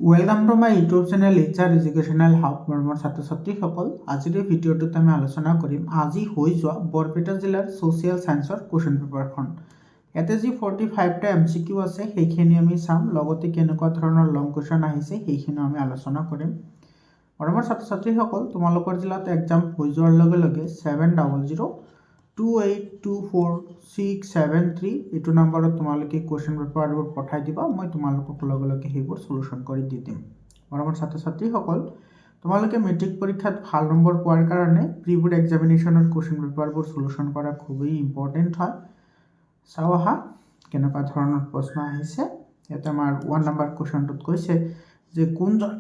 Welcome to my YouTube channel HR educational hub মৰমৰ ছাত্ৰ ছাত্ৰীসকল। আজিৰ এই ভিডিঅ'টোত আমি আলোচনা কৰিম আজি হৈ যোৱা বৰপেটা জিলাৰ ছ'চিয়েল ছায়েন্সৰ কুৱেশ্যন পেপাৰখন। ইয়াতে যি 45টা MCQ আছে সেইখিনি আমি চাম, লগতে কেনেকুৱা ধৰণৰ লং কুৱেশ্যন আহিছে সেইখিনিও আমি আলোচনা কৰিম। মৰমৰ ছাত্ৰ ছাত্ৰীসকল, তোমালোকৰ জিলাত এক্সাম হৈ যোৱাৰ লগে লগে 7002824673 এইটো নম্বৰত তোমালোকে কুৱেশ্যন পেপাৰবোৰ পঠাই দিবা। মই তোমালোকক লগে লগে সেইবোৰ সলিউশ্যন কৰি দি দিম। মৰমৰ ছাত্ৰ ছাত্ৰীসকল, তোমালোকে মেট্ৰিক পৰীক্ষাত ভাল নম্বৰ পোৱাৰ কাৰণে প্ৰি বোৰ্ড এক্সামিনেশ্যনৰ কুৱেশ্যন পেপাৰবোৰ সলিউশ্যন কৰা খুবেই ইম্পৰ্টেণ্ট হয়। চাওঁ আহা কেনেকুৱা ধৰণৰ প্ৰশ্ন আহিছে। ইয়াতে আমাৰ 1 নম্বৰ কুৱেশ্যনটোত কৈছে যে কোনজন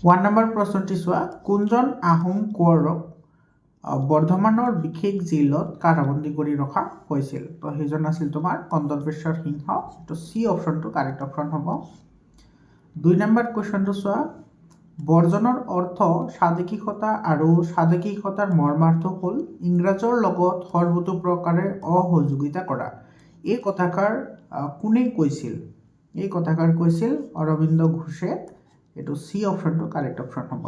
ওৱান নম্বৰ প্ৰশ্নটি চোৱা, কোনজন আহোম কোঁৱৰক বৰ্ধমানৰ বিশেষ জেইলত কাৰাবন্দী কৰি ৰখা হৈছিল? তো সেইজন আছিল তোমাৰ কন্দৰ্পেশ্বৰ সিংহ। তো চি অপশ্যনটো কাৰেক্ট অপশ্যন হ'ব। 2 নম্বৰ কুৱেশ্যনটো চোৱা, বৰ্জনৰ অৰ্থ স্বাদেশিকতা আৰু স্বাদেশিকতাৰ মৰ্মাৰ্থ হ'ল ইংৰাজৰ লগত সৰ্বতোপ্ৰকাৰে অসহযোগিতা কৰা। এই কথাষাৰ কোনে কৈছিল? এই কথাষাৰ কৈছিল অৰবিন্দ ঘোষে। এইটো চি অপশ্যনটো কাৰেক্ট অপশ্যন হ'ব।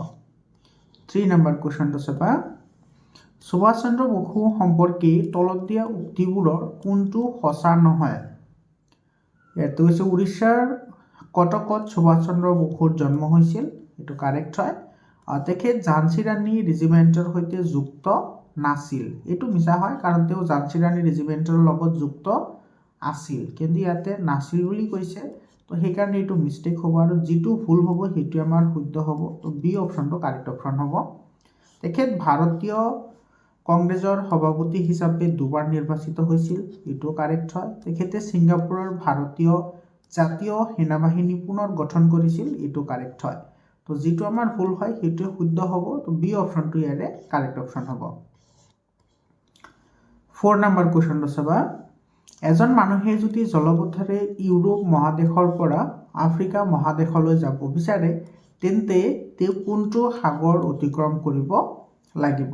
3 নম্বৰ কুৱেশ্যনটো চাবা, সুভাষ চন্দ্ৰ বসু সম্পৰ্কে তলত দিয়া উক্তিবোৰৰ কোনটো সঁচা নহয়? ইয়াতে হৈছে উৰিষ্যাৰ কটকত সুভাষ চন্দ্ৰ বসুৰ জন্ম হৈছিল। এইটো কাৰেক্ট হয়। তেখেত ঝান্সী ৰাণী ৰেজিমেণ্টৰ সৈতে যুক্ত নাছিল। এইটো মিছা হয়, কাৰণ তেওঁ ঝান্সী ৰাণী ৰেজিমেণ্টৰ লগত যুক্ত আছিল, কিন্তু ইয়াতে নাছিল বুলি কৈছে। তো সেইকাৰণে এইটো মিষ্টেক হ'ব, আৰু যিটো ভুল হ'ব সেইটো আমাৰ শুদ্ধ হ'ব। তো বি অপশ্যনটো কাৰেক্ট অপশ্যন হ'ব। তেখেত ভাৰতীয় কংগ্ৰেছৰ সভাপতি হিচাপে 2বাৰ নিৰ্বাচিত হৈছিল। এইটো কাৰেক্ট হয়। তেখেতে ছিংগাপুৰৰ ভাৰতীয় জাতীয় সেনাবাহিনী পুনৰ গঠন কৰিছিল। এইটো কাৰেক্ট হয়। তো যিটো আমাৰ ভুল হয় সেইটোৱে শুদ্ধ হ'ব। তো বি অপশ্যনটো ইয়াৰে কাৰেক্ট অপশ্যন হ'ব। 4 নম্বৰ কুৱেশ্যনটো চাবা, এজন মানুহে যদি জলপথেৰে ইউৰোপ মহাদেশৰ পৰা আফ্ৰিকা মহাদেশলৈ যাব বিচাৰে তেন্তে তেওঁ কোনটো সাগৰ অতিক্ৰম কৰিব লাগিব?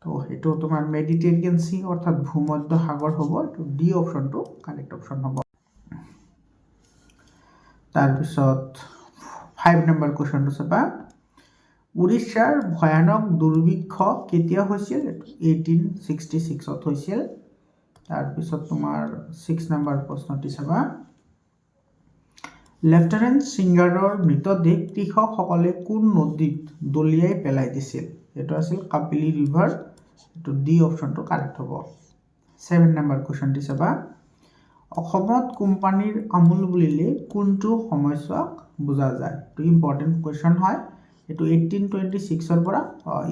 তো সেইটো তোমাৰ মেডিটেৰিয়ান চি অৰ্থাৎ ভূমধ্য সাগৰ হ'ব। এইটো ডি অপশ্যনটো কাৰেক্ট অপশ্যন হ'ব। তাৰপিছত 5 নম্বৰ কুৱেশ্যনটো চাবা, উৰিষ্যাৰ ভয়ানক দুৰ্ভিক্ষ কেতিয়া হৈছিল? 1866ত হৈছিল। তাৰপিছত তোমাৰ 6 নম্বৰ প্ৰশ্নটি চাবা, লেফটেনেণ্ট সিংগাৰৰ মৃতদেহ কৃষকসকলে কোন নদীত দলিয়াই পেলাই দিছিল? এইটো আছিল কাপিলি ৰিভাৰ। এইটো ডি অপশ্যনটো কাৰেক্ট হ'ব। 7 নম্বৰ কুৱেশ্যনটি চাবা, অসমত কোম্পানীৰ আমোল বুলিলে কোনটো সময়ছোৱাক বুজা যায়? এইটো ইম্পৰ্টেণ্ট কুৱেশ্যন হয়। এইটো 1826ৰ পৰা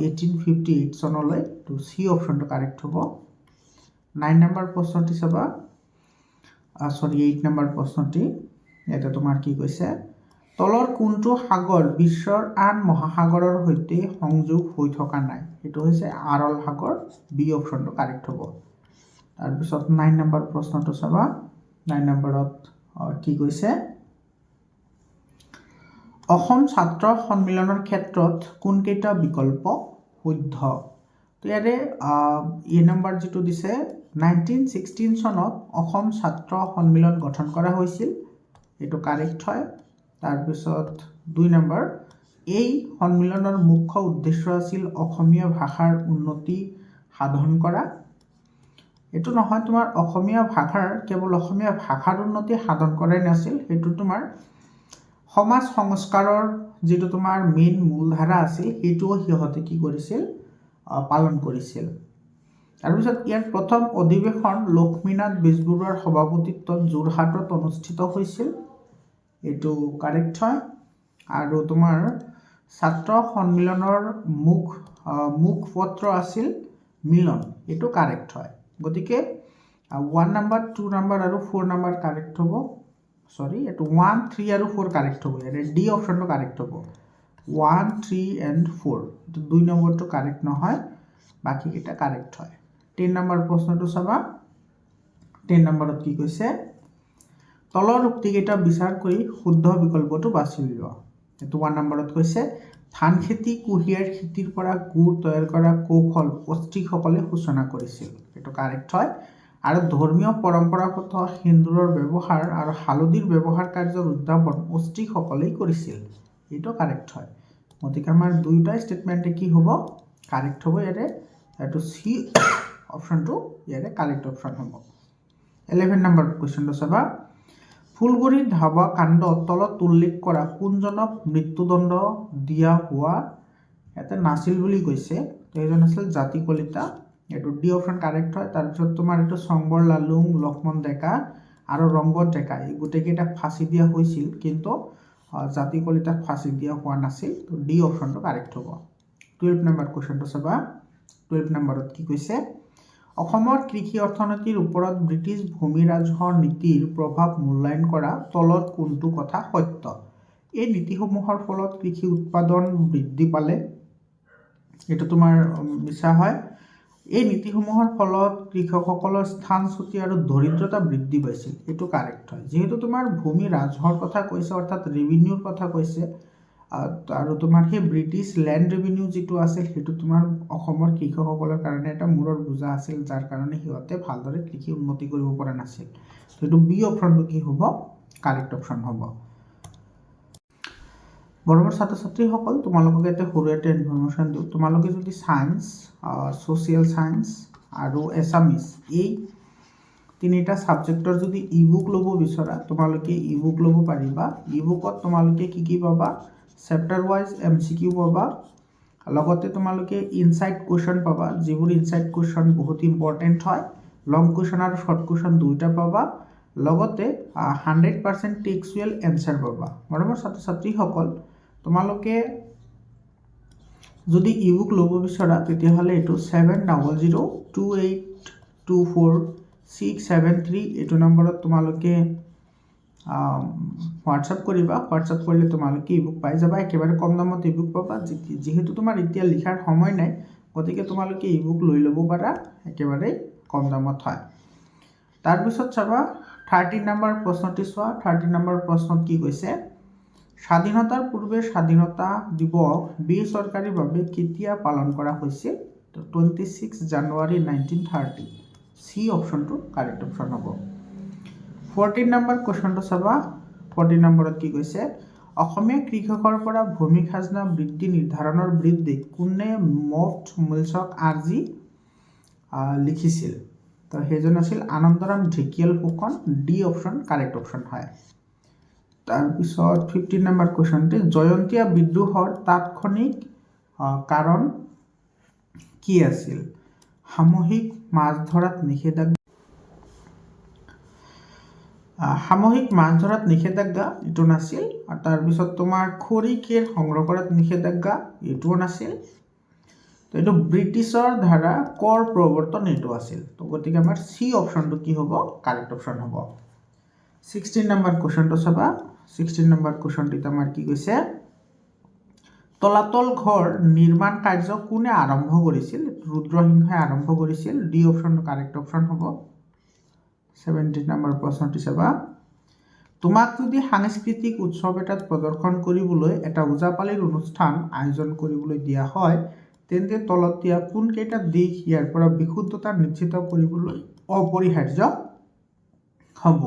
1858 চনলৈ। এইটো চি অপশ্যনটো কাৰেক্ট হ'ব। 9 নম্বৰ প্ৰশ্নটি চাবা, 8 নম্বৰ প্ৰশ্নটি। ইয়াতে তোমাৰ কি কৈছে, তলৰ কোনটো সাগৰ বিশ্বৰ আন মহাসাগৰৰ সৈতে সংযোগ হৈ থকা নাই? এইটো হৈছে আৰল সাগৰ। বি অপশ্যনটো কাৰেক্ট হ'ব। তাৰপিছত 9 নম্বৰ প্ৰশ্নটো চাবা, 9 নম্বৰত কি কৈছে, অসম ছাত্ৰ সন্মিলনৰ ক্ষেত্ৰত কোনকেইটা বিকল্প শুদ্ধ? তো ইয়াৰে নম্বৰ যিটো দিছে, 1916 চনত অসম ছাত্ৰ সন্মিলন গঠন কৰা হৈছিল। এইটো কাৰেক্ট হয়। তাৰপিছত 2 নম্বৰ, এই সন্মিলনৰ মুখ্য উদ্দেশ্য আছিল অসমীয়া ভাষাৰ উন্নতি সাধন কৰা। এইটো নহয়, তোমাৰ কেৱল অসমীয়া ভাষাৰ উন্নতি সাধন কৰাই নাছিল, সেইটো তোমাৰ সমাজ সংস্কাৰৰ যিটো তোমাৰ মেইন মূলধাৰা আছিল সেইটোও সিহঁতে কি কৰিছিল? পালন কৰিছিল। তাৰপিছত ইয়াৰ প্ৰথম অধিৱেশন লক্ষ্মীনাথ বেজবৰুৱাৰ সভাপতিত্বত যোৰহাটত অনুষ্ঠিত হৈছিল। এইটো কাৰেক্ট হয়। আৰু তোমাৰ ছাত্ৰ সন্মিলনৰ মুখপত্ৰ আছিল মিলন। এইটো কাৰেক্ট হয়। গতিকে 1 নম্বৰ, 2 নম্বৰ আৰু 4 নম্বৰ কাৰেক্ট হ'ব। এইটো 1, 3 আৰু 4 কাৰেক্ট হ'ব। ইয়াৰে ডি অপশ্যনটো কাৰেক্ট হ'ব। 1, 3 and 4। এইটো 2 নম্বৰটো কাৰেক্ট নহয়, বাকীকেইটা কাৰেক্ট হয়। 10 নম্বৰ প্ৰশ্নটো চাবা। 10 নম্বৰত কি কৈছে, তলৰ উক্তিকেইটা বিচাৰ কৰি শুদ্ধ বিকল্পটো বাছি উলিওৱা। এইটো 1 নম্বৰত কৈছে, ধান খেতি কুঁহিয়াৰ খেতিৰ পৰা গুড় তৈয়াৰ কৰা কৌশল অষ্ট্ৰিকসকলে সূচনা কৰিছিল, এইটো কাৰেক্ট হয়। আৰু ধৰ্মীয় পৰম্পৰাগত সেন্দুৰৰ ব্যৱহাৰ আৰু হালধিৰ ব্যৱহাৰ কাৰ্যৰ উদ্ভাৱন অষ্ট্ৰিকসকলেই কৰিছিল, এইটো কাৰেক্ট হয়। গতিকে আমাৰ দুয়োটা ষ্টেটমেণ্টে কি হ'ব, কাৰেক্ট হ'ব ইয়াৰে, এইটো চি অপশ্যনটো ইয়াৰে কাৰেক্ট অপশ্যন হ'ব। 11 নম্বৰ কুৱেশ্যনটো চাবা, ফুলগুৰি ধাবা কাণ্ডত তলত উল্লেখ কৰা কোনজনক মৃত্যুদণ্ড দিয়া হোৱা ইয়াতে নাছিল বুলি কৈছে, সেইজন আছিল জাতি কলিতা, এইটো ডি অপশ্যন কাৰেক্ট হয়। তাৰপিছত তোমাৰ এইটো চংবৰ লালুং, লক্ষ্মণ ডেকা আৰু ৰংগত ডেকা এই গোটেইকেইটাক ফাঁচি দিয়া হৈছিল, কিন্তু জাতি কলিতাক ফাঁচি দিয়া হোৱা নাছিল, তো ডি অপশ্যনটো কাৰেক্ট হ'ব। 12 নম্বৰ কুৱেশ্যনটো চাবা, 12 নম্বৰত কি কৈছে, অসমৰ কৃষি অৰ্থনীতিৰ ওপৰত ব্ৰিটিছ ভূমি ৰাজহৰ নীতিৰ প্ৰভাৱ মূল্যায়ন কৰা তলত কোনটো কথা সত্য? এই নীতিসমূহৰ ফলত কৃষি উৎপাদন বৃদ্ধি পালে, এইটো তোমাৰ মিছা হয়। এই নীতিসমূহৰ ফলত কৃষকসকলৰ স্থানচ্যুতি আৰু দৰিদ্ৰতা বৃদ্ধি পাইছিল, এইটো কাৰেক্ট হয়। যিহেতু তোমাৰ ভূমি ৰাজহৰ কথা কৈছে, অৰ্থাৎ ৰেভিনিউৰ কথা কৈছে, আৰু তোমাৰ সেই ব্ৰিটিছ লেণ্ড ৰেভিনিউ যিটো আছিল সেইটো তোমাৰ অসমৰ কৃষকসকলৰ কাৰণে এটা মূৰৰ বোজা আছিল, যাৰ কাৰণে সিহঁতে ভালদৰে কৃষি উন্নতি কৰিব পৰা নাছিল। সেইটো বি অপশ্যনটো কি হ'ব, কাৰেক্ট অপশ্যন হ'ব। মৰমৰ ছাত্ৰ ছাত্ৰীসকল, তোমালোকক এটা সৰু এটা ইনফৰমেশ্যন দিওঁ, তোমালোকে যদি ছায়েন্স, ছ'চিয়েল ছায়েন্স আৰু এছামিছ এই তিনিটা ছাবজেক্টৰ যদি ই বুক ল'ব বিচৰা, তোমালোকে ই বুক ল'ব পাৰিবা। ই বুকত তোমালোকে কি পাবা, চেপ্টাৰ ৱাইজ MCQ পাবা, লগতে তোমালোকে ইনচাইট কুৱেশ্যন পাবা, যিবোৰ ইনচাইট কুৱেশ্যন বহুত ইম্পৰ্টেণ্ট হয়। লং কুৱেশ্যন আৰু শ্বৰ্ট কুৱেশ্যন দুয়োটা পাবা, লগতে 100% টেক্সচুৱেল এনচাৰ পাবা। মৰমৰ ছাত্ৰ ছাত্ৰীসকল, তোমালোকে যদি ই বুক ল'ব বিচৰা তেতিয়াহ'লে এইটো 7002824673 এইটো নম্বৰত তোমালোকে হোৱাটছআপ কৰিবা। হোৱাটছআপ কৰিলে তোমালোকে ই বুক পাই যাবা, একেবাৰে কম দামত ই বুক পাবা। যিহেতু তোমাৰ এতিয়া লিখাৰ সময় নাই, গতিকে তোমালোকে ই বুক লৈ ল'ব পাৰা, একেবাৰে কম দামত হয়। তাৰপিছত চাবা 30 নম্বৰ প্ৰশ্নটি চোৱা। 30 নম্বৰ প্ৰশ্নত কি কৈছে, স্বাধীনতাৰ পূৰ্বে স্বাধীনতা দিৱস বেচৰকাৰীভাৱে কেতিয়া পালন কৰা হৈছিল? 26 জানুৱাৰী 1930, চি অপশ্যনটো কাৰেক্ট অপশ্যন হ'ব। 14 নম্বৰ কুৱেশ্যনটো চাবা। 14 নম্বৰত কি কৈছে, অসমীয়া কৃষকৰ পৰা ভূমি খাজনা বৃদ্ধি নিৰ্ধাৰণৰ বিৰুদ্ধে কোনে মফট মূলচক আৰ্জি লিখিছিল? তো সেইজন আছিল Anandaram Dhekial Phukan, D option correct option হয়। তাৰপিছত 15 নম্বৰ কুৱেশ্যনটি, জয়ন্তীয়া বিদ্ৰোহৰ তাৎক্ষণিক কাৰণ কি আছিল? সামূহিক মাছ ধৰাত নিষেধাজ্ঞা এইটো নাছিল। আৰু তাৰপিছত তোমাৰ খৰি খেৰ সংগ্ৰহ কৰাত নিষেধাজ্ঞা এইটোও নাছিল। তো এইটো ব্ৰিটিছৰ দ্বাৰা কৰ প্ৰৱৰ্তন এইটো আছিল। তো গতিকে আমাৰ চি অপশ্যনটো কি হ'ব, কাৰেক্ট অপশ্যন হ'ব। 16 নম্বৰ কুৱেশ্যনটো চাবা। 16 নম্বৰ কুৱেশ্যনটিত আমাৰ কি কৈছে, তলাতল ঘৰ নিৰ্মাণ কাৰ্য কোনে আৰম্ভ কৰিছিল? ৰুদ্ৰসিংহই আৰম্ভ কৰিছিল, ডি অপশ্যনটো কাৰেক্ট অপশ্যন হ'ব। 17 নম্বৰ প্ৰশ্নটি চাবা। তোমাক যদি সাংস্কৃতিক উৎসৱ এটাত প্ৰদৰ্শন কৰিবলৈ এটা ওজাপালিৰ অনুষ্ঠান আয়োজন কৰিবলৈ দিয়া হয়, তেন্তে তলত দিয়া কোনকেইটা দিশ ইয়াৰ পৰা বিশুদ্ধতা নিশ্চিত কৰিবলৈ অপৰিহাৰ্য হ'ব?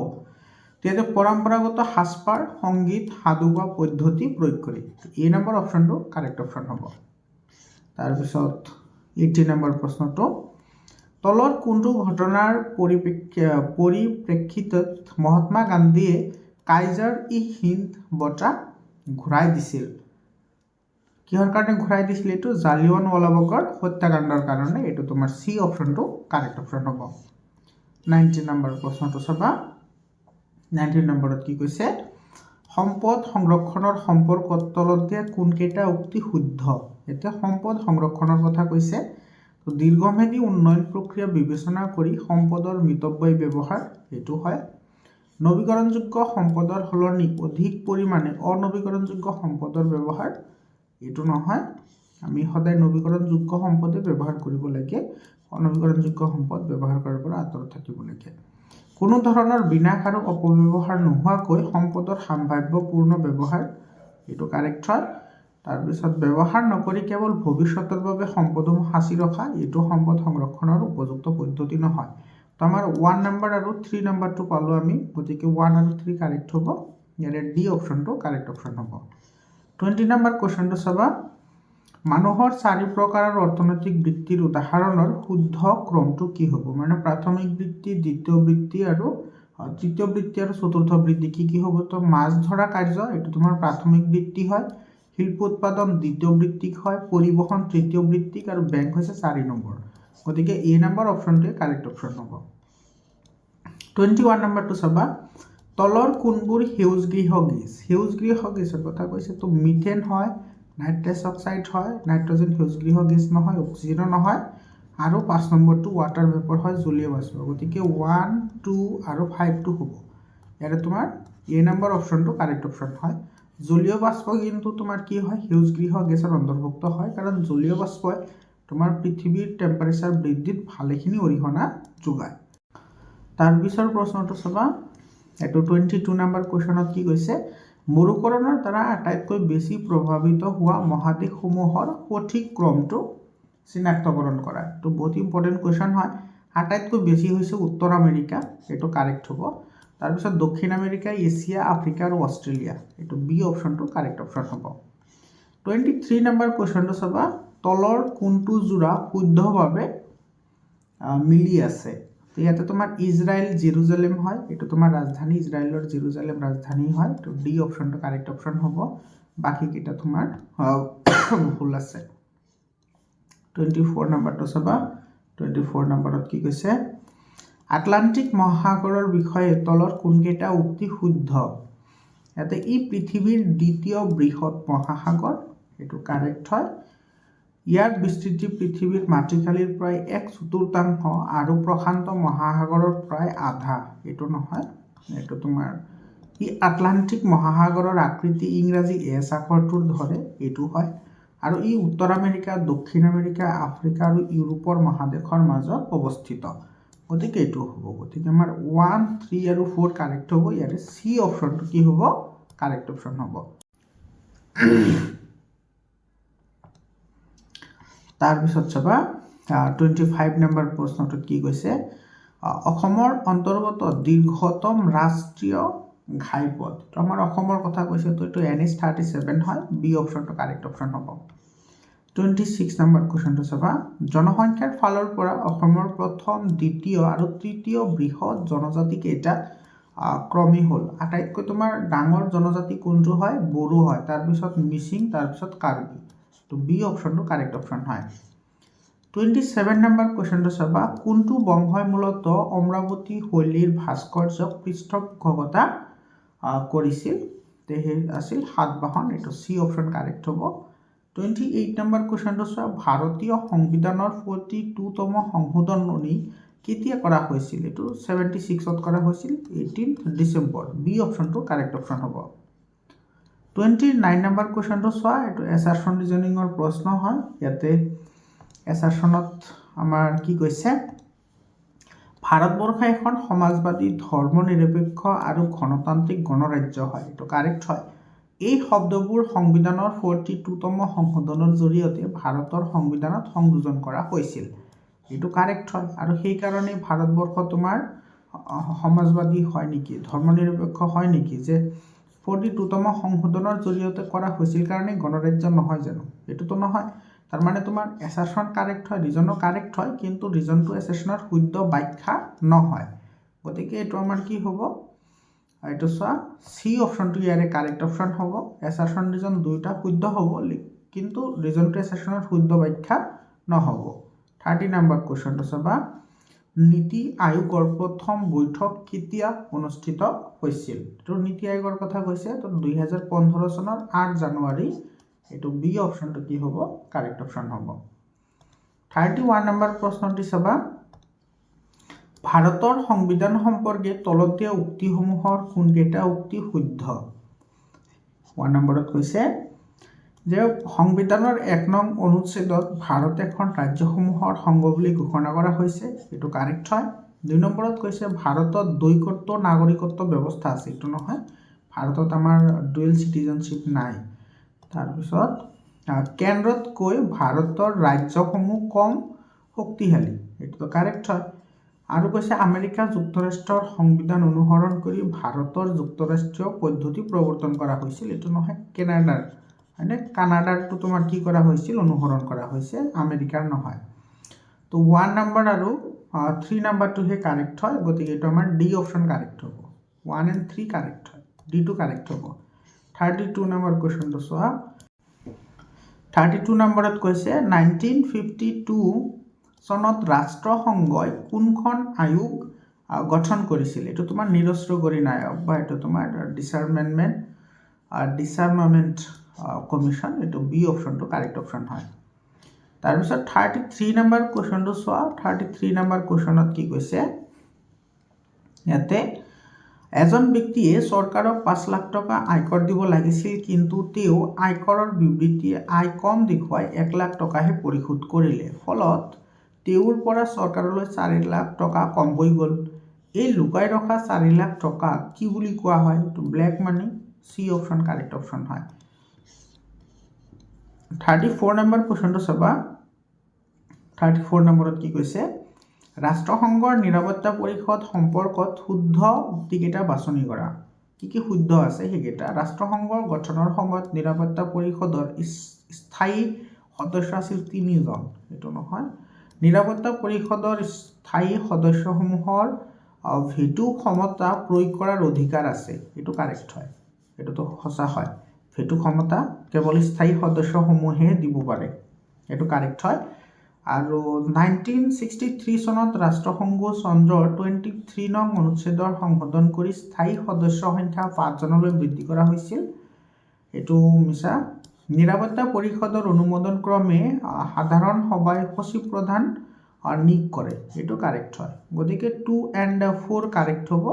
তেতিয়া পৰম্পৰাগত সাজপাৰ, সংগীত, সাধু বা পদ্ধতি প্ৰয়োগ কৰি, এই নম্বৰ অপশ্যনটো কাৰেক্ট অপশ্যন হ'ব। তাৰপিছত 18 নম্বৰ প্ৰশ্নটো, তলত কোনটো ঘটনাৰ পৰিপ্ৰেক্ষিতত মহাত্মা গান্ধীয়ে কাইজাৰ-ই-হিন্দ বঁটা ঘূৰাই দিছিল? কিহৰ কাৰণে ঘূৰাই দিছিল? এইটো জালিয়ানৱালাবাগৰ হত্যাকাণ্ডৰ কাৰণে, এইটো তোমাৰ চি অপশ্যনটো কাৰেক্ট অপশ্যন হ'ব। 19 নম্বৰ প্ৰশ্নটো চাবা। 19 নম্বৰত কি কৈছে, সম্পদ সংৰক্ষণৰ সম্পৰ্কত তলত দিয়া কোনকেইটা উক্তি শুদ্ধ? এতিয়া সম্পদ সংৰক্ষণৰ কথা কৈছে, দীৰ্ঘম্যাদী উন্নয়ন প্ৰক্ৰিয়া বিবেচনা কৰি সম্পদৰ মিতব্যয়ী ব্যৱহাৰ এইটো হয়। নৱীকৰণযোগ্য সম্পদৰ সলনি অধিক পৰিমাণে অনৱীকৰণযোগ্য সম্পদৰ ব্যৱহাৰ এইটো নহয়। আমি সদায় নৱীকৰণযোগ্য সম্পদে ব্যৱহাৰ কৰিব লাগে, অনৱীকৰণযোগ্য সম্পদ ব্যৱহাৰ কৰাৰ পৰা আঁতৰত থাকিব লাগে। কোনো ধৰণৰ বিনাশ আৰু অপব্যৱহাৰ নোহোৱাকৈ সম্পদৰ সাম্ভাৱ্যপূৰ্ণ ব্যৱহাৰ এইটো কাৰেক্ট হয়। তাৰপিছত ব্যৱহাৰ নকৰি কেৱল ভৱিষ্যতৰ বাবে সম্পদসমূহ সাঁচি ৰখা এইটো সম্পদ সংৰক্ষণৰ উপযুক্ত পদ্ধতি নহয়। তো আমাৰ 1 নম্বৰ আৰু 3 নম্বৰটো পালোঁ আমি, গতিকে 1 আৰু 3 কাৰেক্ট হ'ব। ইয়াৰে ডি অপশ্যনটো কাৰেক্ট অপশ্যন হ'ব। 20 নম্বৰ কুৱেশ্যনটো চাবা, মানুহৰ 4 প্ৰকাৰৰ অৰ্থনৈতিক বৃত্তিৰ উদাহৰণৰ শুদ্ধ ক্ৰমটো কি হ'ব? মানে প্ৰাথমিক বৃত্তি, দ্বিতীয় বৃত্তি আৰু তৃতীয় বৃত্তি আৰু চতুৰ্থ বৃত্তি কি হ'ব? তো মাছ ধৰা কাৰ্য এইটো তোমাৰ প্ৰাথমিক বৃত্তি হয়, শিল্প উৎপাদন দ্বিতীয় বৃত্তিক হয়, পৰিবহণ তৃতীয় বৃত্তিক আৰু বেংক হৈছে 4 নম্বৰ। গতিকে এ নম্বৰ অপশ্যনটোৱে কাৰেক্ট অপশ্যন হ'ব। 21 নম্বৰটো চাবা, তলৰ কোনবোৰ সেউজগৃহ গেছ? সেউজগৃহ গেছৰ কথা কৈছে, তো মিথেন হয়, নাইট্ৰাছ অক্সাইড হয়, নাইট্ৰজেন সেউজগৃহ গেছ নহয়, অক্সিজেনো নহয়, আৰু 5 নম্বৰটো ৱাটাৰ ভেপৰ হয়, জলীয় বাষ্প। গতিকে 1, 2 আৰু 5টো হ'ব। ইয়াৰে তোমাৰ এ নম্বৰ অপশ্যনটো কাৰেক্ট অপশ্যন হয়। জলীয় বাষ্প কিন্তু তোমাৰ কি হয়? সেউজগৃহ গেছৰ অন্তৰ্ভুক্ত হয়, কাৰণ জলীয় বাষ্পই তোমাৰ পৃথিৱীৰ টেম্পাৰেচাৰ বৃদ্ধিত ভালেখিনি অৰিহণা যোগায়। তাৰপিছৰ প্ৰশ্নটো চাবা, এইটো 22 নম্বৰ কুৱেশ্যনত কি কৈছে? মৰুকৰণৰ দ্বাৰা আটাইতকৈ বেছি প্ৰভাৱিত হোৱা মহাদেশসমূহৰ সঠিক ক্ৰমটো চিনাক্তকৰণ কৰা। এইটো বহুত ইম্পৰ্টেণ্ট কুৱেশ্যন হয়। আটাইতকৈ বেছি হৈছে উত্তৰ আমেৰিকা, এইটো কাৰেক্ট হ'ব। তাৰপিছত দক্ষিণ আমেৰিকা, এছিয়া, আফ্ৰিকা আৰু অষ্ট্ৰেলিয়া, এইটো বি অপশ্যনটো কাৰেক্ট অপশ্যন হ'ব। 23 নম্বৰ কুৱেশ্যনটো চাবা, তলৰ কোনটো যোৰা শুদ্ধভাৱে মিলি আছে? তো ইয়াতে তোমাৰ ইজৰাইল জেৰুজালেম হয়, এইটো তোমাৰ ৰাজধানী, ইজৰাইলৰ জেৰুজালেম ৰাজধানী হয়, এইটো ডি অপশ্যনটো কাৰেক্ট অপশ্যন হ'ব। বাকীকেইটা তোমাৰ ভুল আছে। 24 নম্বৰটো চাবা, 24 নম্বৰত কি কৈছে? আটলাণ্টিক মহাসাগৰৰ বিষয়ে তলৰ কোনকেইটা উক্তি শুদ্ধ? ইয়াতে ই পৃথিৱীৰ দ্বিতীয় বৃহৎ মহাসাগৰ, এইটো কাৰেক্ট হয়। ইয়াৰ বিস্তৃতি পৃথিৱীৰ মাটিকালিৰ প্ৰায় 1/4 আৰু প্ৰশান্ত মহাসাগৰৰ প্ৰায় আধা, এইটো নহয়, এইটো তোমাৰ ই আটলাণ্টিক মহাসাগৰৰ আকৃতি ইংৰাজী এছ আখৰটোৰ ধৰে, এইটো হয়। আৰু ই উত্তৰ আমেৰিকা, দক্ষিণ আমেৰিকা, আফ্ৰিকা আৰু ইউৰোপৰ মহাদেশৰ মাজত অৱস্থিত, গতিকে এইটো হ'ব। গতিকে আমাৰ 1, 3 আৰু 4 কাৰেক্ট হ'ব। ইয়াৰে চি অপশ্যনটো কি হ'ব? কাৰেক্ট অপশ্যন হ'ব। তাৰপিছত চাবা, 25 নম্বৰ প্ৰশ্নটোত কি কৈছে? অসমৰ অন্তৰ্গত দীৰ্ঘতম ৰাষ্ট্ৰীয় ঘাইপথ। তো আমাৰ অসমৰ কথা কৈছে, তো এইটো NH 37 হয়, বি অপশ্যনটো কাৰেক্ট অপশ্যন হ'ব। 26 নম্বৰ কুৱেশ্যনটো চাবা, জনসংখ্যাৰ ফালৰ পৰা অসমৰ প্ৰথম, দ্বিতীয় আৰু তৃতীয় বৃহৎ জনজাতি কেইটা ক্ৰমে হ'ল? আটাইতকৈ তোমাৰ ডাঙৰ জনজাতি কোনটো হয়? বড়ো হয়, তাৰপিছত মিচিং, তাৰপিছত কাৰ্বি, তো বি অপশ্যনটো কাৰেক্ট অপশ্যন হয়। 27 নম্বৰ কুৱেশ্যনটো চাবা, কোনটো বংশই মূলতঃ অমৰাৱতী শৈলীৰ ভাস্কৰ্যক পৃষ্ঠপোষকতা কৰিছিল? সেই আছিল সাতবাহন, এইটো চি অপশ্যন কাৰেক্ট হ'ব। 28 নম্বৰ কুৱেশ্যনটো চোৱা, ভাৰতীয় সংবিধানৰ 42তম সংশোধনী কেতিয়া কৰা হৈছিল? এইটো 76ত কৰা হৈছিল, 18 ডিচেম্বৰ, বি অপশ্যনটো কাৰেক্ট অপশ্যন হ'ব। 29 নম্বৰ কুৱেশ্যনটো চোৱা, এইটো এছাৰশ্যন ৰিজনিঙৰ প্ৰশ্ন হয়। ইয়াতে এছাৰশ্যনত আমাৰ কি কৈছে? ভাৰতবৰ্ষ এখন সমাজবাদী, ধৰ্মনিৰপেক্ষ আৰু গণতান্ত্ৰিক গণৰাজ্য হয়, এইটো কাৰেক্ট হয়। এই শব্দবোৰ সংবিধানৰ 42তম সংশোধনৰ জৰিয়তে ভাৰতৰ সংবিধানত সংযোজন কৰা হৈছিল, এইটো কাৰেক্ট হয়। আৰু সেইকাৰণে ভাৰতবৰ্ষ তোমাৰ সমাজবাদী হয় নেকি, ধৰ্মনিৰপেক্ষ হয় নেকি, যে 42তম সংশোধনৰ জৰিয়তে কৰা হৈছিল কাৰণে গণৰাজ্য নহয় জানো? এইটোতো নহয়। তাৰমানে তোমাৰ এছাৰশ্যন কাৰেক্ট হয়, ৰিজনো কাৰেক্ট হয়, কিন্তু ৰিজনটো এছাৰশ্যনৰ শুদ্ধ ব্যাখ্যা নহয়। গতিকে এইটো আমাৰ কি হ'ব? এইটো চোৱা, চি অপশ্যনটো ইয়াৰে কাৰেক্ট অপশ্যন হ'ব। এছাৰশ্যন ৰিজন দুয়োটা শুদ্ধ হ'ব, কিন্তু ৰিজনটো এছাৰশ্যনৰ শুদ্ধ ব্যাখ্যা নহ'ব। 30 নম্বৰ কুৱেশ্যনটো চাবা, নীতি আয়োগৰ প্ৰথম বৈঠক কেতিয়া অনুষ্ঠিত হৈছিল? এইটো নীতি আয়োগৰ কথা কৈছে, তো 2015 চনৰ 8 জানুৱাৰী, এইটো বি অপশ্যনটো কি হ'ব? কাৰেক্ট অপশ্যন হ'ব। 31 নম্বৰ প্ৰশ্নটি চাবা, ভাৰতৰ সংবিধান সম্পৰ্কে তলত দিয়া উক্তিসমূহৰ কোনকেইটা উক্তি শুদ্ধ? 1 নম্বৰত কৈছে যে সংবিধানৰ 1 নং অনুচ্ছেদত ভাৰত এখন ৰাজ্যসমূহৰ সংঘ বুলি ঘোষণা কৰা হৈছে, এইটো কাৰেক্ট হয়। 2 নম্বৰত কৈছে ভাৰতত দ্বৈকত্ব নাগৰিকত্ব ব্যৱস্থা আছে, এইটো নহয়, ভাৰতত আমাৰ ডুৱেল চিটিজেনশ্বিপ নাই। তাৰপিছত কেন্দ্ৰতকৈ ভাৰতৰ ৰাজ্যসমূহ কম শক্তিশালী, এইটোতো কাৰেক্ট হয়। আৰু কৈছে আমেৰিকা যুক্তৰাষ্ট্ৰৰ সংবিধান অনুসৰণ কৰি ভাৰতৰ যুক্তৰাষ্ট্ৰীয় পদ্ধতি প্ৰৱৰ্তন কৰা হৈছিল, এইটো নহয় কেনাডাৰ, হয়নে? কানাডাৰটো তোমাৰ কি কৰা হৈছিল, অনুসৰণ কৰা হৈছে, আমেৰিকাৰ নহয়। তো 1 নম্বৰ আৰু 3 নম্বৰটোহে কাৰেক্ট হয়, গতিকে এইটো আমাৰ ডি অপশ্যন কাৰেক্ট হ'ব। 1 and 3 কাৰেক্ট হয়, ডিটো কাৰেক্ট হ'ব। 32 নম্বৰ কুৱেশ্যনটো চোৱা। 32 নম্বৰত কৈছে 1952 চনত ৰাষ্ট্ৰসংঘই কোনখন আয়োগ গঠন কৰিছিল? এইটো তোমাৰ নিৰস্ত্ৰগোৰী আয়োগ বা এইটো তোমাৰ ডিচাৰ্মামেণ্ট কমিশ্যন, এইটো বি অপশ্যনটো কাৰেক্ট অপশ্যন হয়। তাৰপিছত 33 নম্বৰ কুৱেশ্যনটো চোৱা। 33 নম্বৰ কুৱেশ্যনত কি কৈছে, ইয়াতে এজন ব্যক্তিয়ে চৰকাৰক 5 লাখ টকা আয়কৰ দিব লাগিছিল, কিন্তু তেওঁ আয়কৰৰ বিবৃতিয়ে আয় কম দেখুৱাই 1 লাখ টকাহে পৰিশোধ কৰিলে, ফলত তেওঁৰ পৰা চৰকাৰলৈ 4 লাখ টকা কম হৈ গ'ল। এই লুকাই ৰখা 4 লাখ টকা কি বুলি কোৱা হয়? এইটো black money, C option correct option হয়। 34 নম্বৰ কুৱেশ্যনটো চাবা। 34 নম্বৰত কি কৈছে, ৰাষ্ট্ৰসংঘৰ নিৰাপত্তা পৰিষদ সম্পৰ্কত শুদ্ধ উক্তিকেইটা বাছনি কৰা। কি কি শুদ্ধ আছে সেইকেইটা? ৰাষ্ট্ৰসংঘৰ গঠনৰ সময়ত নিৰাপত্তা পৰিষদৰ স্থায়ী সদস্য আছিল 3 জন, এইটো নহয়। নিৰাপত্তা পৰিষদৰ স্থায়ী সদস্যসমূহৰ ভেটো ক্ষমতা প্ৰয়োগ কৰাৰ অধিকাৰ আছে, এইটো কাৰেক্ট হয়, এইটোতো সঁচা হয়। ভেটো ক্ষমতা কেৱল স্থায়ী সদস্যসমূহে দিব পাৰে, এইটো কাৰেক্ট হয়। আৰু 1963 চনত ৰাষ্ট্ৰসংঘ চন্দ্ৰৰ 23 নং অনুচ্ছেদৰ সংশোধন কৰি স্থায়ী সদস্য সংখ্যা 5 জনলৈ বৃদ্ধি কৰা হৈছিল, এইটো মিছা। নিৰাপত্তা পৰিষদৰ অনুমোদন ক্ৰমে সাধাৰণ সভাই সচিব প্ৰধান নিয়োগ কৰে, এইটো কাৰেক্ট হয়। গতিকে 2 and 4 কাৰেক্ট হ'ব,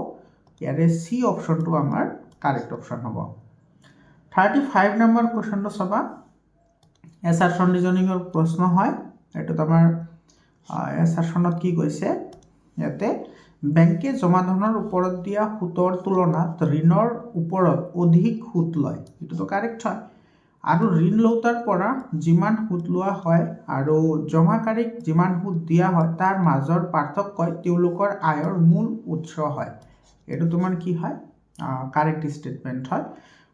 ইয়াৰে চি অপশ্যনটো আমাৰ কাৰেক্ট অপশ্যন হ'ব। 35 নম্বৰ কুৱেশ্যনটো চাবা। এছাৰচন ৰিজনিঙৰ প্ৰশ্ন হয়, এইটোত আমাৰ এছাৰচনত কি কৈছে, ইয়াতে বেংকে জমা ধনৰ ওপৰত দিয়া সুতৰ তুলনাত ঋণৰ ওপৰত অধিক সুত লয়, এইটোতো কাৰেক্ট হয়। আৰু ঋণ লওঁতাৰ পৰা যিমান সুত লোৱা হয় আৰু জমাকাৰীক যিমান সুত দিয়া হয় তাৰ মাজৰ পাৰ্থক্যই তেওঁলোকৰ আয়ৰ মূল উৎস হয়, এইটো তোমাৰ কি হয়, কাৰেক্ট ষ্টেটমেণ্ট হয়।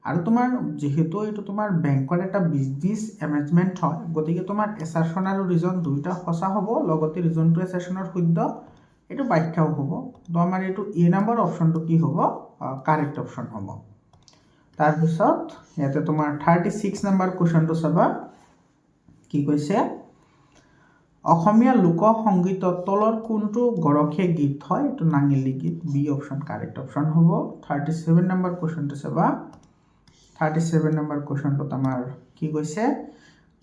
আৰু তোমাৰ যিহেতু এইটো তোমাৰ বেংকৰ এটা বিজনেছ এমেজমেণ্ট হয়, গতিকে তোমাৰ এছাৰচন আৰু ৰিজন দুয়োটা সঁচা হ'ব, লগতে ৰিজনটো এছাৰচনৰ শুদ্ধ, এইটো ব্যাখ্যাও হ'ব। তো আমাৰ এইটো এ নম্বৰ অপশ্যনটো কি হ'ব, কাৰেক্ট অপশ্যন হ'ব। তাৰপিছত ইয়াতে তোমাৰ 36 নম্বৰ কুৱেশ্যনটো চাবা। কি কৈছে, অসমীয়া লোক সংগীতত তলৰ কোনটো গৰখীয়া গীত হয়? এইটো নাঙেলি গীত, বি অপশ্যন কাৰেক্ট অপশ্যন হ'ব। 37 নম্বৰ কুৱেশ্যনটো চাবা। 37 নম্বৰ কুৱেশ্যনটোত আমাৰ কি কৈছে,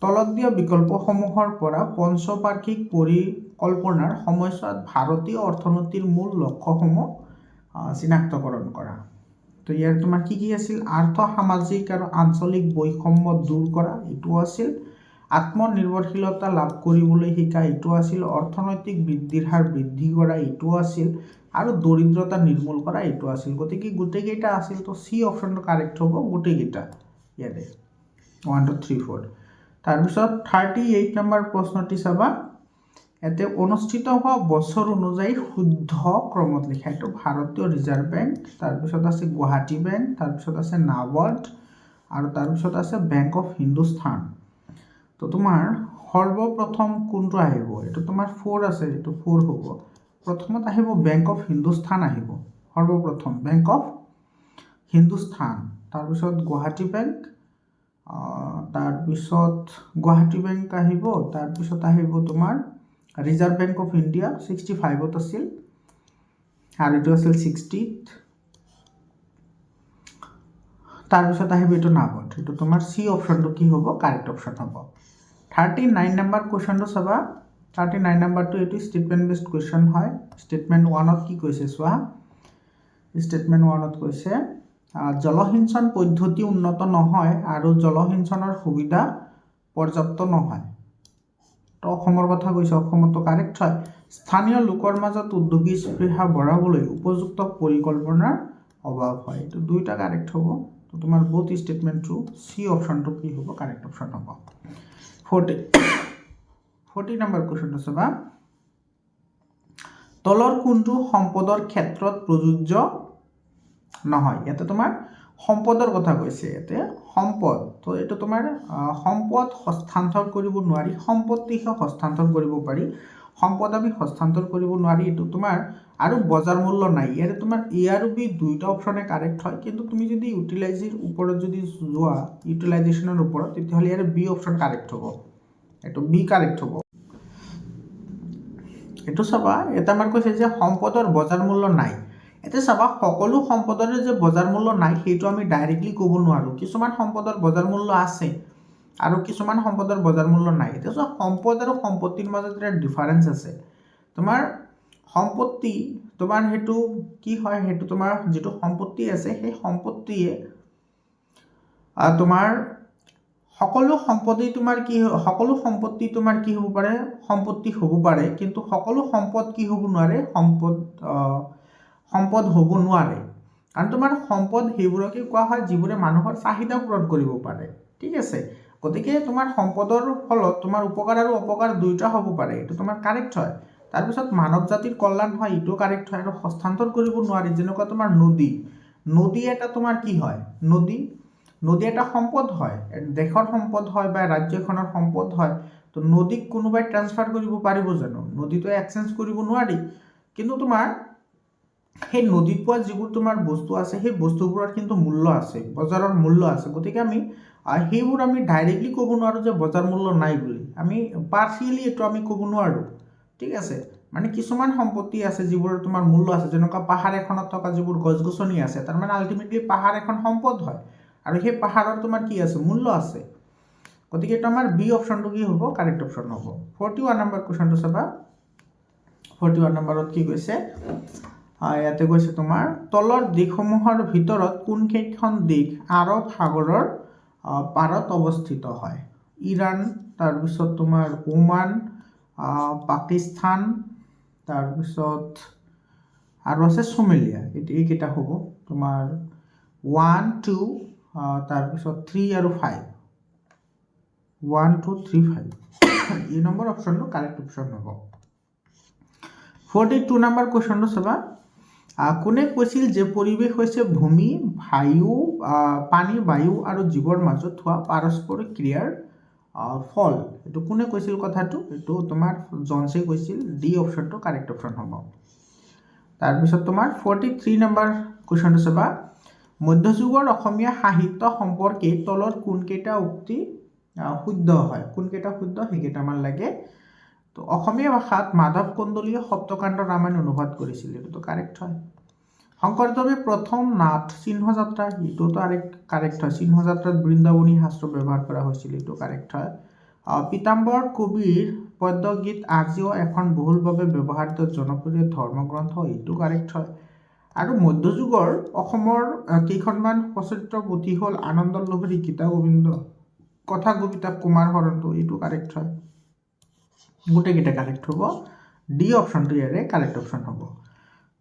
তলত দিয়া বিকল্পসমূহৰ পৰা পঞ্চবাৰ্ষিক পৰিকল্পনাৰ সময়ছোৱাত ভাৰতীয় অৰ্থনীতিৰ মূল লক্ষ্যসমূহ চিনাক্তকৰণ কৰা। তো ইয়াৰ তোমাৰ কি কি আছিল? আৰ্থ সামাজিক আৰু আঞ্চলিক বৈষম্য দূৰ কৰা, এইটো আছিল। আত্মনিৰ্ভৰশীলতা লাভ কৰিবলৈ শিকা, এইটো আছিল। অৰ্থনৈতিক বৃদ্ধিৰ হাৰ বৃদ্ধি কৰা, এইটো আছিল। আৰু দৰিদ্ৰতা নিৰ্মূল কৰা, এইটো আছিল। গতিকে গোটেইকেইটা আছিল, তো চি অপশ্যনটো কাৰেক্ট হ'ব গোটেইকেইটা ইয়াতে 1 2 3 4। তাৰপিছত 38 নম্বৰ প্ৰশ্নটি চাবা। ইয়াতে অনুষ্ঠিত হোৱা বছৰ অনুযায়ী শুদ্ধ ক্ৰমত লিখা, এইটো ভাৰতীয় ৰিজাৰ্ভ বেংক, তাৰপিছত আছে গুৱাহাটী বেংক, তাৰপিছত আছে নাবাৰ্ড, আৰু তাৰপিছত আছে বেংক অফ হিন্দুস্তান। তো তোমাৰ সৰ্বপ্ৰথম কোনটো আহিব? এইটো তোমাৰ 4 আছে, এইটো 4 হ'ব। প্ৰথমত আহিব বেংক অফ হিন্দুস্তান আহিব, সৰ্বপ্ৰথম বেংক অফ হিন্দুস্তান, তাৰপিছত গুৱাহাটী বেংক, তাৰপিছত গুৱাহাটী বেংক আহিব, তাৰপিছত আহিব তোমাৰ ৰিজাৰ্ভ বেংক অফ ইণ্ডিয়া 65ত আছিল, আৰু এইটো আছিল 60ত। তাৰপিছত আহিব এইটো নাবাৰ্ড, এইটো তোমাৰ চি অপশ্যনটো কি হ'ব, কাৰেক্ট অপশ্যন হ'ব। 39 নম্বৰ কুৱেশ্যনটো চাবা। 39 নম্বৰটো এইটো ষ্টেটমেণ্ট বেছড কুৱেশ্যন হয়। ষ্টেটমেণ্ট 1ত কি কৈছে চোৱা। ষ্টেটমেণ্ট 1ত কৈছে জলসিঞ্চন পদ্ধতি উন্নত নহয় আৰু জলসিঞ্চনৰ সুবিধা পৰ্যাপ্ত নহয়। তো অসমৰ কথা কৈছে, অসমতো কাৰেক্ট হয়। স্থানীয় লোকৰ মাজত উদ্যোগী স্পৃহা বঢ়াবলৈ উপযুক্ত পৰিকল্পনাৰ অভাৱ হয়, এইটো দুইটা কাৰেক্ট হ'ব। তো তোমাৰ বোথ স্টেটমেন্ট ট্ৰু সি অপশনটো কি হ'ব কাৰেক্ট অপশন হ'ব 40 নম্বৰ কোৱেশ্চনটো চাবা তলৰ কোনটো সম্পদৰ ক্ষেত্ৰত প্ৰযোজ্য নহয় ইয়াতে তোমাৰ সম্পদৰ কথা কৈছে ইয়াতে সম্পদ তো এটা তোমাৰ সম্পদ হস্তান্তৰ কৰিব নোৱাৰি সম্পত্তিহে হস্তান্তৰ কৰিব পাৰি সম্পদ আমি হস্তান্তৰ কৰিব নোৱাৰি এটো তোমাৰ আৰু বজাৰ মূল্য নাই ইয়াতে তোমাৰ এ আৰু বি দুইটা অপশনে কাৰেক্ট হয় কিন্তু তুমি যদি ইউটিলাইজেৰ ওপৰত যদি যোৱা ইউটিলাইজেশনৰ ওপৰত তেতিয়াহলে ইয়াৰ বি অপশন কাৰেক্ট হ'ব এটো বি কাৰেক্ট হ'ব এটো চাবা এটা আমাৰ কৈছে যে সম্পদৰ বজাৰ মূল্য নাই এতে চাবা সকলো সম্পদৰ যে বজাৰ মূল্য নাই সেইটো আমি ডাইৰেক্টলি ক'ব নোৱাৰো কিছুমান সম্পদৰ বজাৰ মূল্য আছে আৰু কিছুমান সম্পদৰ বজাৰ মূল্য নাই এটা সম্পদ আৰু সম্পত্তিৰ মাজত এটা ডিফাৰেন্স আছে তোমাৰ সম্পত্তি তোমাৰ হেতু কি হয় হেতু তোমাৰ যেটো সম্পত্তি আছে সেই সম্পত্তিয়ে তোমাৰ সকলো সম্পত্তি তোমাৰ কি হ'ব পাৰে সম্পত্তি হ'ব পাৰে কিন্তু সকলো সম্পদ কি হ'ব নোৱাৰে সম্পদ হ'ব নোৱাৰে কাৰণ তোমাৰ সম্পদ হেবোৰকে কোৱা হয় যিবোৰে মানুহৰ চাহিদা পূৰণ কৰিব পাৰে ঠিক আছে গতিকে তোমাৰ সম্পদৰ ফলত তোমাৰ উপকাৰ আৰু অপকাৰ দুইটা হ'ব পাৰে এটো তোমাৰ কাৰেক্ট হয় তাৰ পিছত মানৱ জাতিৰ কল্যাণ হয় ইটো কাৰেক্ট হয় আৰু হস্তান্তৰ কৰিব নোৱাৰি যেনেকুৱা তোমাৰ নদী এটা তোমাৰ কি হয় নদী এটা সম্পদ হয় দেশৰ সম্পদ হয় বা ৰাজ্যখনৰ সম্পদ হয় তো নদীক কোনোবাই ট্ৰান্সফাৰ কৰিব পাৰিব জানো নদীটো এক্সচেঞ্জ কৰিব নোৱাৰি কিন্তু তোমাৰ সেই নদীত পোৱা যিবোৰ তোমাৰ বস্তু আছে সেই বস্তুবোৰৰ কিন্তু মূল্য আছে বজাৰৰ মূল্য আছে গতিকে আমি সেইবোৰ আমি ডাইৰেক্টলি ক'ব নোৱাৰো যে বজাৰ মূল্য নাই বুলি আমি পাৰ্শিয়ালি এটো আমি ক'ব নোৱাৰো ঠিক আছে মানে কিছুমান সম্পত্তি আছে যিবোৰ তোমাৰ মূল্য আছে যেনেকুৱা পাহাৰ এখনত থকা যিবোৰ গছগছনি আছে তাৰ মানে আলটিমেটলি পাহাৰ এখন সম্পদ হয় আৰু সেই পাহাৰৰ তোমাৰ কি আছে মূল্য আছে গতিকে এটা আমাৰ বি অপশনটো কি হ'ব কাৰেক্ট অপশন হ'ব 41 নম্বৰ কোৱেশ্চনটো চাবা 41 নম্বৰত কি কৈছে ইয়াতে কৈছে তোমাৰ তলৰ দিশসমূহৰ ভিতৰত কোনকেইখন দিশ আৰব সাগৰৰ পাৰত অৱস্থিত হয় ইৰাণ তাৰ পিছত তোমাৰ ওমান পাকিস্তান তাৰ পিছত আৰু আছে সোমালিয়া এইকেইটা হ'ব তোমাৰ 1 2 তাৰ পিছত 3 আৰু 5 1 2 3 5 এই নম্বৰ অপশনটো কাৰেক্ট অপশন হ'ব 42 নম্বৰ কোৱেশ্চনটো চাবা কোনে কৈছিল যে পৰিৱেশ হৈছে ভূমি পানী বায়ু আৰু জীৱৰ মাজত হোৱা পাৰস্পৰিক ক্ৰিয়াৰ ফল এটো কোনে কৈছিল কথাটো এটো তোমাৰ জনছে কৈছিল ডি অপশনটো কাৰেক্ট অপশন হ'ব তাৰ পিছত তোমাৰ 43 নম্বৰ কোৱেশ্চনটো চাবা মধ্যযুগৰ অসমীয়া সাহিত্য সম্পৰ্কে তলৰ কোনকেইটা উক্তি শুদ্ধ হয় কোনকেইটা শুদ্ধ হেকেইটা মান লাগে তো অসমীয়া ভাষাত মাধৱ কন্দলীয়ে সপ্তকাণ্ড ৰামায়ণ অনুবাদ কৰিছিল এটো কাৰেক্ট হয় শংকৰদেৱে প্ৰথম নাট সিংহযাত্ৰা এটোতো কাৰেক্ট হয় সিংহযাত্ৰাত বৃন্দাবনী শাস্ত্ৰ ব্যৱহাৰ কৰা হৈছিল এটো কাৰেক্ট হয় পীতাম্বৰ কবিৰ পদ্যগীত আজিও এখন বহুলভাৱে ব্যৱহৃত জনপ্ৰিয় ধৰ্মগ্ৰন্থ এটো কাৰেক্ট হয় আৰু মধ্যযুগৰ অসমৰ কেইখনমান সচিত্ৰ পুথি হ'ল আনন্দ লহৰী গীতা গোবিন্দ কথা কবিতা কুমাৰ হৰণটো এটো কাৰেক্ট হয় গোটেইকেইটা কাৰেক্ট হ'ব ডি অপশনটো ইয়াৰে কাৰেক্ট অপশন হ'ব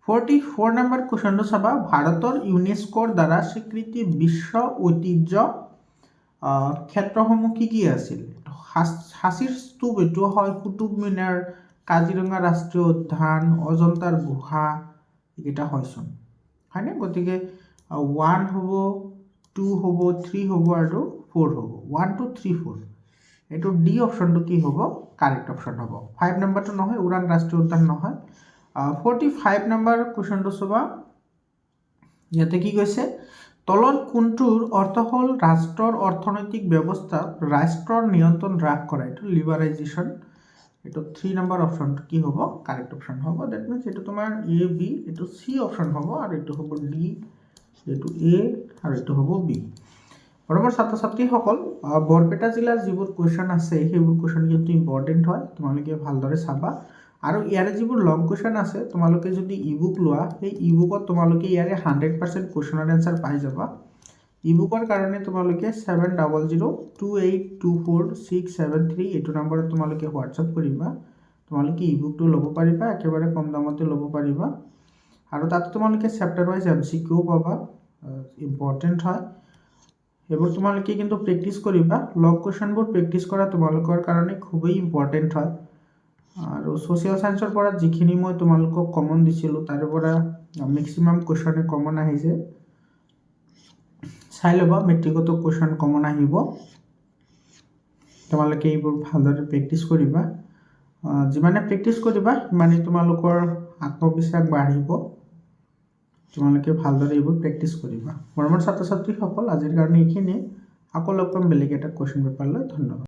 44 নম্বৰ কোৱেশ্চনটো চাবা ভাৰতৰ ইউনেস্কোৰ দ্বাৰা স্বীকৃতি বিশ্ব ঐতিহ্য ক্ষেত্ৰসমূহ কি আছিল হাসিৰ স্তূপ এটো হয় কুতুব মিনাৰ কাজিৰঙা ৰাষ্ট্ৰীয় উদ্যান অজন্তাৰ গুহা এটা হয়চোন হয়নে গতিকে 1 হ'ব 2 হ'ব 3 হ'ব আৰু 4 হ'ব 1 2 3 4 এটো ডি অপশনটো কি হ'ব কারেক্ট অপশন হ'ব 5 নম্বৰটো নহয় উৰাং ৰাষ্ট্ৰীয় উদ্যান নহয় 45 নম্বৰ কোৱেশ্চনটো চাবা ইয়াতে কি কৈছে তলৰ কোনটোৰ অৰ্থ হ'ল ৰাষ্ট্ৰৰ অৰ্থনৈতিক ব্যৱস্থা ৰাষ্ট্ৰৰ নিয়ন্ত্ৰণ হ্ৰাস কৰা এটো লিবাৰাইজেশন এটো 3 নম্বৰ অপশনটো কি হ'ব কাৰেক্ট অপশন হ'ব দ্যাট মিন্স এটো তোমাৰ এ বি এটো সি অপশন হ'ব আৰু এটো হ'ব ডি এটো এ আৰু এটো হ'ব বি বৰমৰ ছাত্ৰ ছাত্ৰী সকল বৰপেটা জিলাৰ যিবোৰ কোৱেশ্চন আছে সেইবোৰ কোৱেশ্চন কিন্তু ইম্পৰ্টেন্ট হয় তোমালোকে ভালদৰে চাবা আৰু ইয়াৰে যিবোৰ লং কোৱেশ্চন আছে তোমালোকে যদি ইবুক লোৱা সেই ইবুকত তোমালোকে ইয়াৰে 100% কোৱেশ্চনৰ আনসাৰ পাই যাবা ইবুকৰ কাৰণে তোমালোকে 7002824673 এটো নম্বৰত তোমালোকে হোৱাটসঅ্যাপ কৰিবা তোমালোকে ইবুকটো ল'ব পাৰিবা একেবাৰে কম দামতে ল'ব পাৰিবা আৰু তাত তোমালোকে চেপ্টাৰ ওয়াইজ এমসিকিউ পাবা ইম্পৰ্টেন্ট হয় এইবোৰ তোমালোকে কিন্তু প্ৰেক্টিছ কৰিবা। লং কুৱেশ্যনবোৰ প্ৰেক্টিছ কৰা তোমালোকৰ কাৰণে খুবেই ইম্পৰ্টেণ্ট হয়। আৰু ছ'চিয়েল ছায়েন্সৰ পৰা যিখিনি মই তোমালোকক কমন দিছিলোঁ তাৰে পৰা মেক্সিমাম কুৱেশ্যনে কমন আহিছে। চাই ল'বা, মেট্ৰিকতো কুৱেশ্যন কমন আহিব। তোমালোকে এইবোৰ ভালদৰে প্ৰেক্টিছ কৰিবা। যিমানে প্ৰেক্টিছ কৰিবা সিমানে তোমালোকৰ আত্মবিশ্বাস বাঢ়িব। তোমালোকে ভালদৰে এইবোৰ প্ৰেক্টিছ কৰিবা। মৰমৰ ছাত্ৰ ছাত্ৰীসকল, আজিৰ কাৰণে এইখিনিয়ে। আকৌ লগ পাম বেলেগ এটা কুৱেশ্যন পেপাৰ লৈ। ধন্যবাদ।